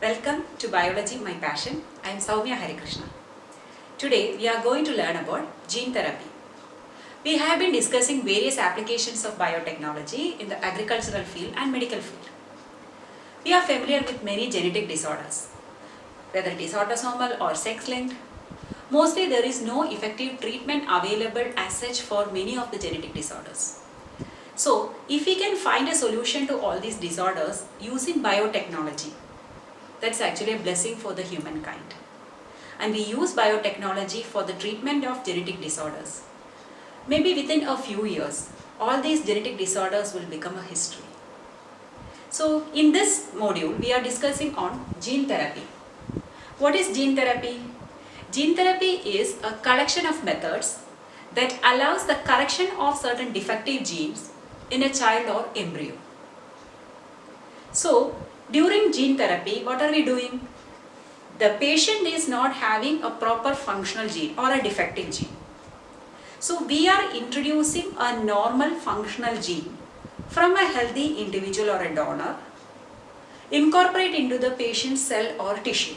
Welcome to Biology, My Passion. I am Soumya Harikrishna. Today we are going to learn about gene therapy. We have been discussing various applications of biotechnology in the agricultural field and medical field. We are familiar with many genetic disorders, whether it is autosomal or sex-linked. Mostly there is no effective treatment available as such for many of the genetic disorders. So, if we can find a solution to all these disorders using biotechnology, that's actually a blessing for the humankind. And we use biotechnology for the treatment of genetic disorders. Maybe within a few years, all these genetic disorders will become a history. So, in this module, we are discussing on gene therapy. What is gene therapy? Gene therapy is a collection of methods that allows the correction of certain defective genes in a child or embryo. So, during gene therapy, what are we doing? The patient is not having a proper functional gene or a defective gene. So, we are introducing a normal functional gene from a healthy individual or a donor, incorporate into the patient's cell or tissue.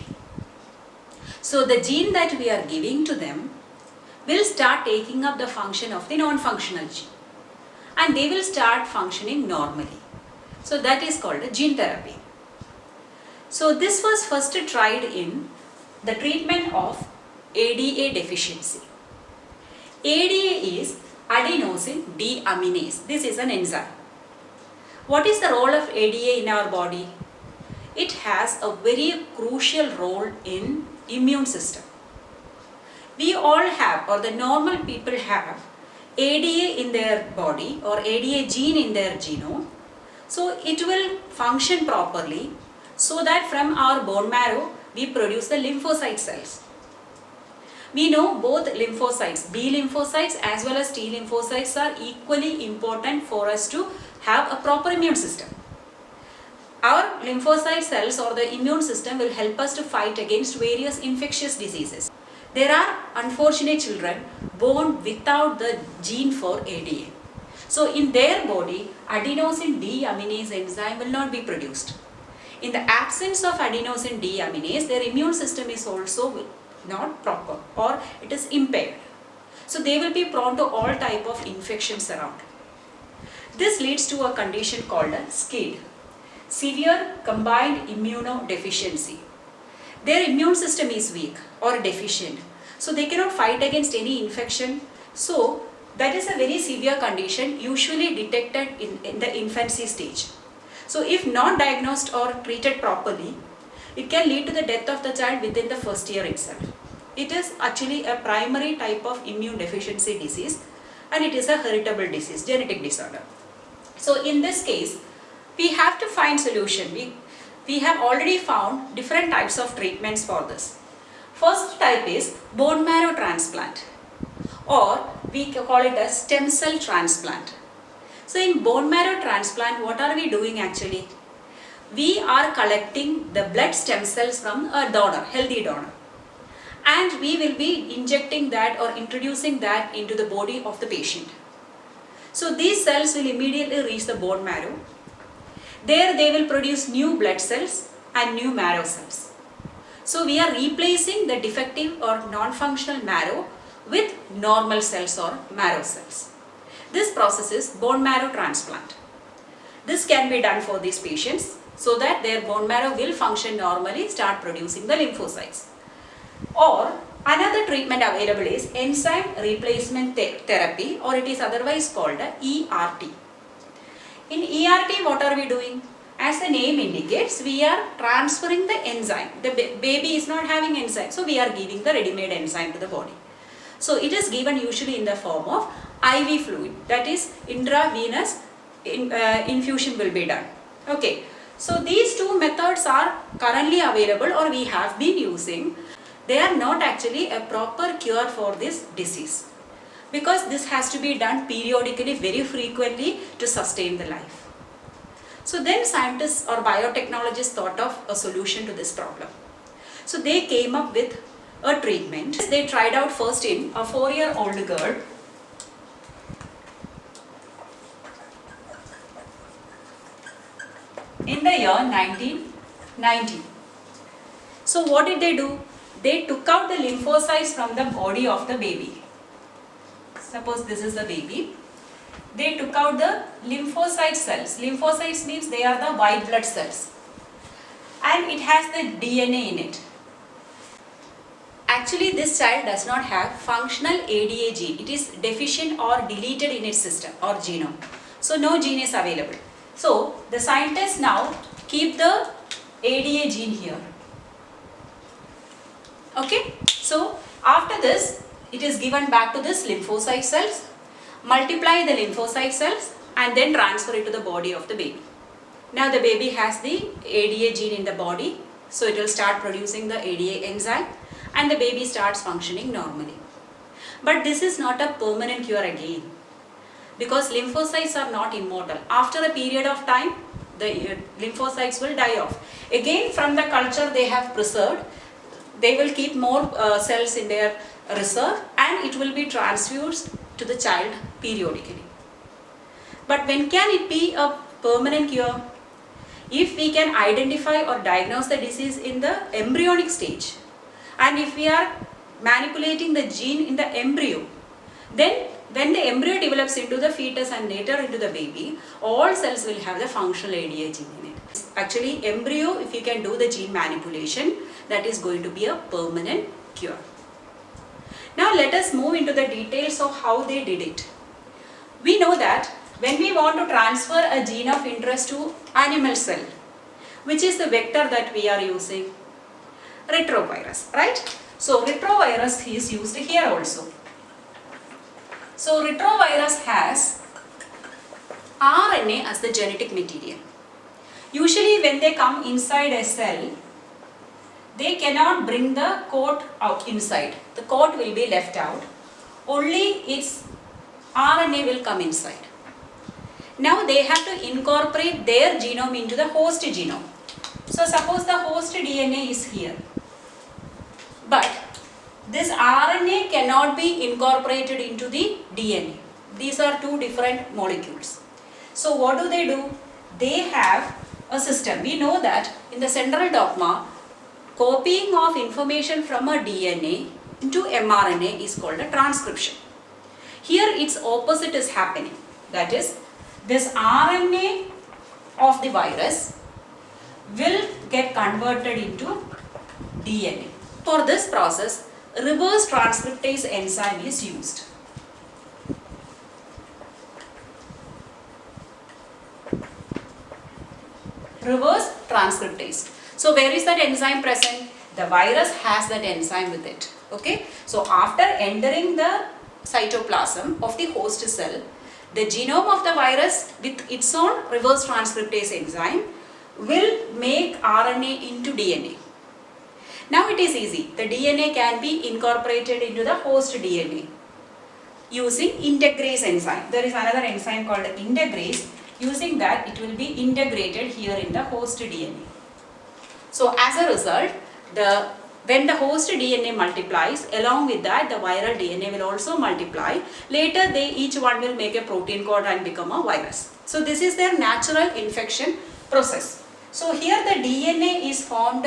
So, the gene that we are giving to them will start taking up the function of the non-functional gene and they will start functioning normally. So, that is called a gene therapy. So, this was first tried in the treatment of ADA deficiency. ADA is adenosine deaminase. This is an enzyme. What is the role of ADA in our body? It has a very crucial role in immune system. We all have, or the normal people have, ADA in their body or ADA gene in their genome. So, it will function properly so that from our bone marrow we produce the lymphocyte cells. We know both lymphocytes, B lymphocytes as well as T lymphocytes are equally important for us to have a proper immune system. Our lymphocyte cells or the immune system will help us to fight against various infectious diseases. There are unfortunate children born without the gene for ADA. So in their body, adenosine deaminase enzyme will not be produced. In the absence of adenosine deaminase, their immune system is also not proper or it is impaired. So they will be prone to all type of infections around. This leads to a condition called a SCID, severe combined immunodeficiency. Their immune system is weak or deficient, so they cannot fight against any infection. So that is a very severe condition usually detected in the infancy stage. So if not diagnosed or treated properly, it can lead to the death of the child within the first year itself. It is actually a primary type of immune deficiency disease and it is a heritable disease, genetic disorder. So in this case, we have to find solution. We have already found different types of treatments for this. First type is bone marrow transplant, or we call it a stem cell transplant. So in bone marrow transplant, what are we doing actually? We are collecting the blood stem cells from a donor, healthy donor, and we will be injecting that or introducing that into the body of the patient. So these cells will immediately reach the bone marrow. There they will produce new blood cells and new marrow cells. So we are replacing the defective or non-functional marrow with normal cells or marrow cells. This process is bone marrow transplant. This can be done for these patients so that their bone marrow will function normally, start producing the lymphocytes. Or another treatment available is enzyme replacement therapy, or it is otherwise called a ERT. In ERT, what are we doing? As the name indicates, we are transferring the enzyme. The baby is not having enzyme, so we are giving the ready-made enzyme to the body. So it is given usually in the form of IV fluid, that is intravenous infusion will be done. Okay, so these two methods are currently available or we have been using. They are not actually a proper cure for this disease because this has to be done periodically, very frequently to sustain the life. So then scientists or biotechnologists thought of a solution to this problem. So they came up with a treatment. They tried out first in a 4-year-old girl. In the year 1990. So what did they do? They took out the lymphocytes from the body of the baby. Suppose this is the baby. They took out the lymphocyte cells. Lymphocytes means they are the white blood cells. And it has the DNA in it. Actually, this child does not have functional ADA gene. It is deficient or deleted in its system or genome. So no gene is available. So the scientists now keep the ADA gene here. Okay. So after this, it is given back to this lymphocyte cells, multiply the lymphocyte cells and then transfer it to the body of the baby. Now the baby has the ADA gene in the body, so it will start producing the ADA enzyme and the baby starts functioning normally. But this is not a permanent cure again, because lymphocytes are not immortal. After a period of time, the lymphocytes will die off. Again, from the culture they have preserved, they will keep more cells in their reserve and it will be transfused to the child periodically. But when can it be a permanent cure? If we can identify or diagnose the disease in the embryonic stage, and if we are manipulating the gene in the embryo, then when the embryo develops into the fetus and later into the baby, all cells will have the functional ADA gene in it. Actually, embryo, if you can do the gene manipulation, that is going to be a permanent cure. Now let us move into the details of how they did it. We know that when we want to transfer a gene of interest to animal cell, which is the vector that we are using? Retrovirus, right? So retrovirus is used here also. So retrovirus has RNA as the genetic material. Usually when they come inside a cell, they cannot bring the coat out inside. The coat will be left out. Only its RNA will come inside. Now they have to incorporate their genome into the host genome. So suppose the host DNA is here. But this RNA cannot be incorporated into the DNA. These are two different molecules. So what do? They have a system. We know that in the central dogma, copying of information from a DNA into mRNA is called a transcription. Here its opposite is happening. That is, this RNA of the virus will get converted into DNA. For this process, reverse transcriptase enzyme is used. Reverse transcriptase. So where is that enzyme present? The virus has that enzyme with it. Okay. So after entering the cytoplasm of the host cell, the genome of the virus with its own reverse transcriptase enzyme will make RNA into DNA. Now it is easy. The DNA can be incorporated into the host DNA using integrase enzyme. There is another enzyme called integrase. Using that, it will be integrated here in the host DNA. So as a result, when the host DNA multiplies, along with that the viral DNA will also multiply. Later each one will make a protein code and become a virus. So this is their natural infection process. So here the DNA is formed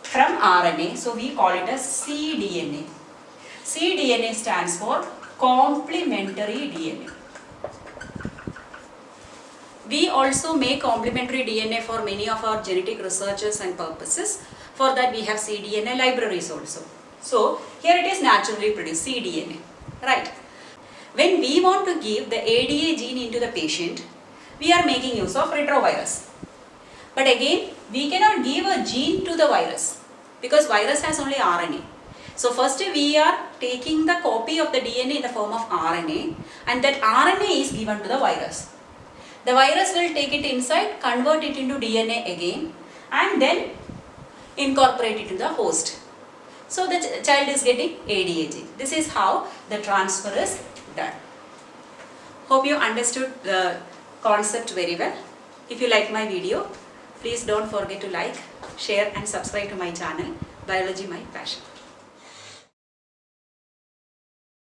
from RNA, so we call it as cDNA. cDNA stands for complementary DNA. We also make complementary DNA for many of our genetic researches and purposes. For that we have cDNA libraries also. So here it is naturally produced, cDNA, right? When we want to give the ADA gene into the patient, we are making use of retrovirus. But again, we cannot give a gene to the virus because virus has only RNA. So first we are taking the copy of the DNA in the form of RNA, and that RNA is given to the virus. The virus will take it inside, convert it into DNA again, and then incorporate it to the host. So the child is getting ADA gene. This is how the transfer is done. Hope you understood the concept very well. If you like my video, please don't forget to like, share and subscribe to my channel, Biology My Passion.